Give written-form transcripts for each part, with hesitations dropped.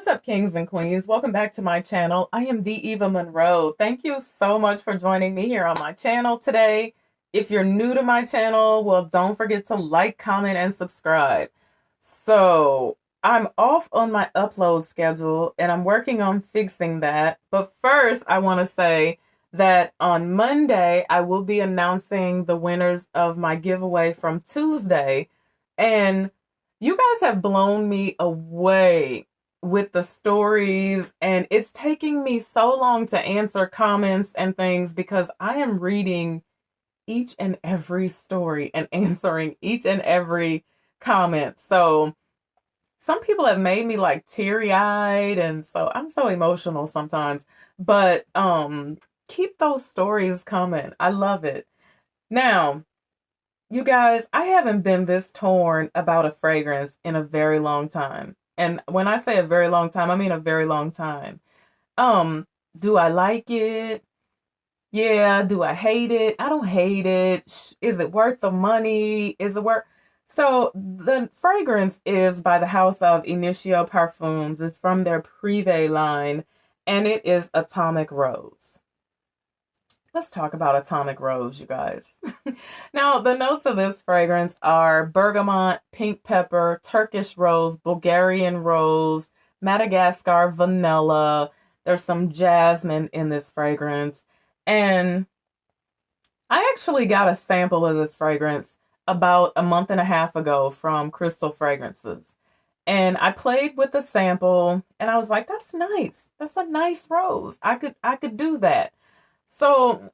What's up, kings and queens? Welcome back to my channel. I am the Eva Monroe. Thank you so much for joining me here on my channel today. If you're new to my channel, well, don't forget to like, comment, and subscribe. So I'm off on my upload schedule and I'm working on fixing that. But first, I want to say that on Monday, I will be announcing the winners of my giveaway from Tuesday. And you guys have blown me away with the stories, and it's taking me so long to answer comments and things because I am reading each and every story and answering each and every comment. So some people have made me like teary-eyed, and so I'm so emotional sometimes. But keep those stories coming. I love it. Now, you guys, I haven't been this torn about a fragrance in a very long time. And when I say a very long time, I mean a very long time. Um, do I like it? Yeah. Do I hate it? I don't hate it. Is it worth the money? Is it worth? So the fragrance is by the house of Initio Parfums. It's from their Privé line, and it is Atomic Rose. Let's talk about Atomic Rose, you guys. Now, the notes of this fragrance are bergamot, pink pepper, Turkish rose, Bulgarian rose, Madagascar vanilla. There's some jasmine in this fragrance. And I actually got a sample of this fragrance about a month and a half ago from Crystal Fragrances. And I played with the sample and I was like, that's nice. That's a nice rose. I could do that. So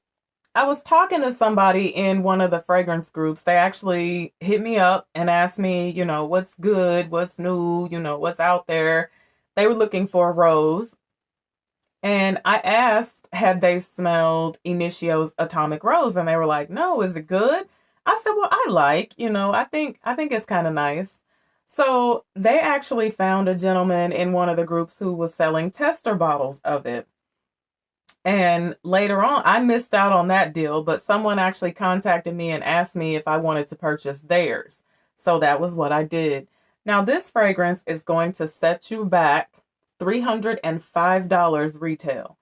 I was talking to somebody in one of the fragrance groups. They actually hit me up and asked me, what's good, what's new, what's out there. They were looking for a rose. And I asked, had they smelled Initio's Atomic Rose? And they were like, no, is it good? I said, well, I think it's kind of nice. So they actually found a gentleman in one of the groups who was selling tester bottles of it. And later on, I missed out on that deal, but someone actually contacted me and asked me if I wanted to purchase theirs. So that was what I did. Now, this fragrance is going to set you back $305 retail.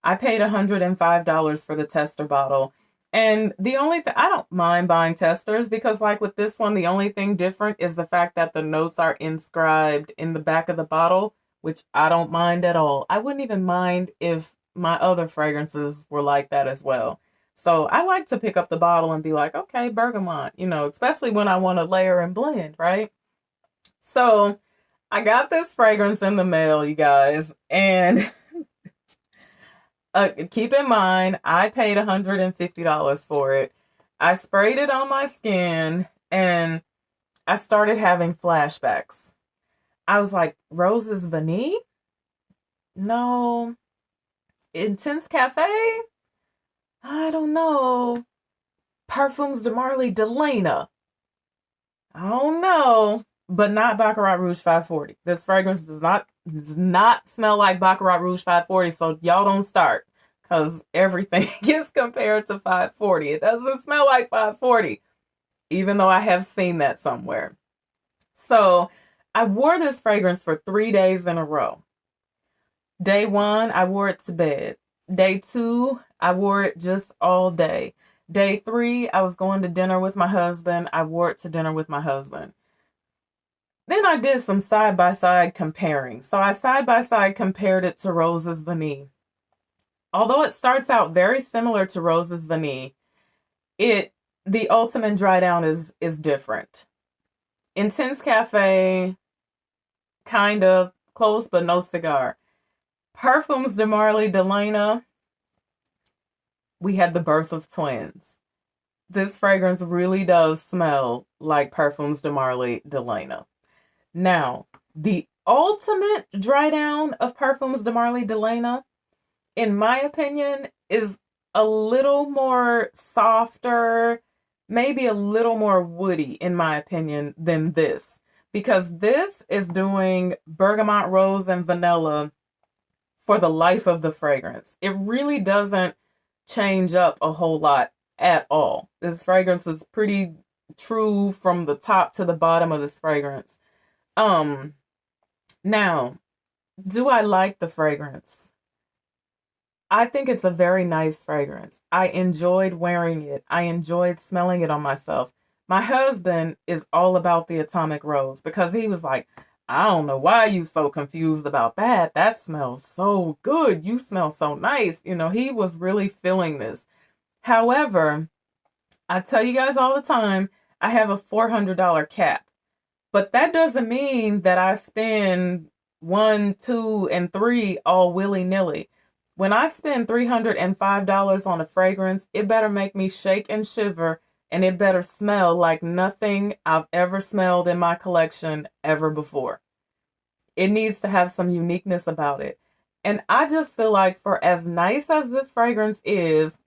I paid $105 for the tester bottle. And the only thing, I don't mind buying testers because, like with this one, the only thing different is the fact that the notes are inscribed in the back of the bottle, which I don't mind at all. I wouldn't even mind if my other fragrances were like that as well. So I like to pick up the bottle and be like, okay, bergamot, especially when I want to layer and blend, right? So I got this fragrance in the mail, you guys, and keep in mind, I paid $150 for it. I sprayed it on my skin and I started having flashbacks. I was like, Roses Vanille? No. Intense Cafe? I don't know. Parfums de Marly Delana? I don't know. But not Baccarat Rouge 540. This fragrance does not smell like Baccarat Rouge 540, so y'all don't start. Because everything is compared to 540. It doesn't smell like 540, even though I have seen that somewhere. So I wore this fragrance for 3 days in a row. Day 1, I wore it to bed. Day 2, I wore it just all day. Day 3, I was going to dinner with my husband. I wore it to dinner with my husband. Then I did some side-by-side comparing. So I side-by-side compared it to Roses Vanille. Although it starts out very similar to Roses Vanille, the ultimate dry down is different. Intense Cafe, kind of close but no cigar. Parfums de Marly Delana, we had the birth of twins. This fragrance really does smell like Parfums de Marly Delana. Now, the ultimate dry down of Parfums de Marly Delana, in my opinion, is a little more softer, maybe a little more woody, in my opinion, than this. Because this is doing bergamot, rose, and vanilla for the life of the fragrance. It really doesn't change up a whole lot at all. This fragrance is pretty true from the top to the bottom of this fragrance. Now, Do I like the fragrance? I think it's a very nice fragrance. I enjoyed wearing it. I enjoyed smelling it on myself. My husband is all about the Atomic Rose because he was like, I don't know why you so confused about that. That smells so good. You smell so nice. He was really feeling this. However, I tell you guys all the time, I have a $400 cap. But that doesn't mean that I spend one, two, and three all willy-nilly. When I spend $305 on a fragrance, it better make me shake and shiver, and it better smell like nothing I've ever smelled in my collection ever before. It needs to have some uniqueness about it. And I just feel like for as nice as this fragrance is,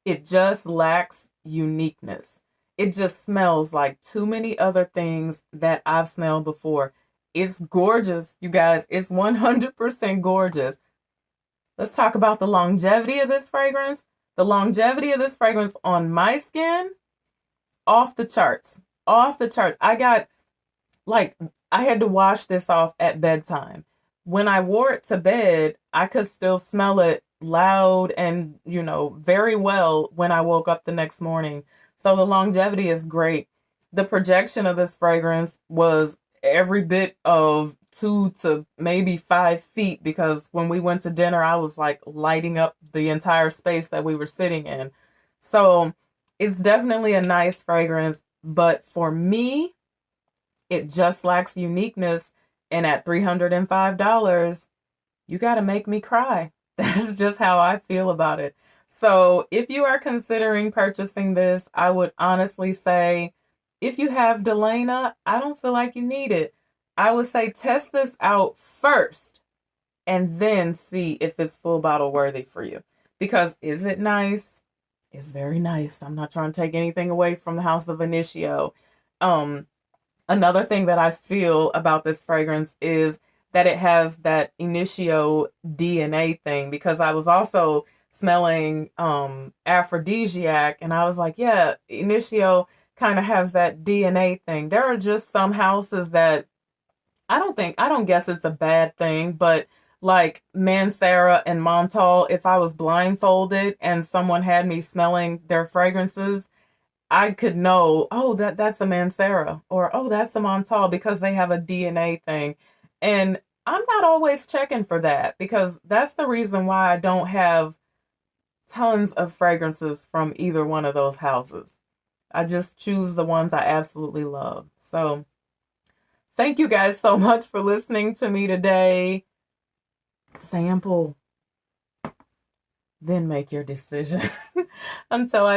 it just lacks uniqueness. It just smells like too many other things that I've smelled before. It's gorgeous, you guys. It's 100% gorgeous. Let's talk about the longevity of this fragrance. The longevity of this fragrance on my skin, off the charts. Off the charts. I had to wash this off at bedtime. When I wore it to bed, I could still smell it loud and, very well when I woke up the next morning. So the longevity is great. The projection of this fragrance was every bit of 2 to maybe 5 feet because when we went to dinner, I was like lighting up the entire space that we were sitting in. So it's definitely a nice fragrance, but for me, it just lacks uniqueness. And at $305, you got to make me cry. That's just how I feel about it. So if you are considering purchasing this, I would honestly say, if you have Delana, I don't feel like you need it. I would say test this out first and then see if it's full bottle worthy for you. Because is it nice? It's very nice. I'm not trying to take anything away from the House of Initio. Another thing that I feel about this fragrance is that it has that Initio DNA thing, because I was also smelling aphrodisiac and I was like, yeah, Initio kind of has that DNA thing. There are just some houses that I don't guess it's a bad thing, but like Mancera and Montal, if I was blindfolded and someone had me smelling their fragrances, I could know, oh, that's a Mancera, or oh, that's a Montal, because they have a DNA thing. And I'm not always checking for that, because that's the reason why I don't have tons of fragrances from either one of those houses. I just choose the ones I absolutely love. So thank you guys so much for listening to me today. Sample, then make your decision. Until I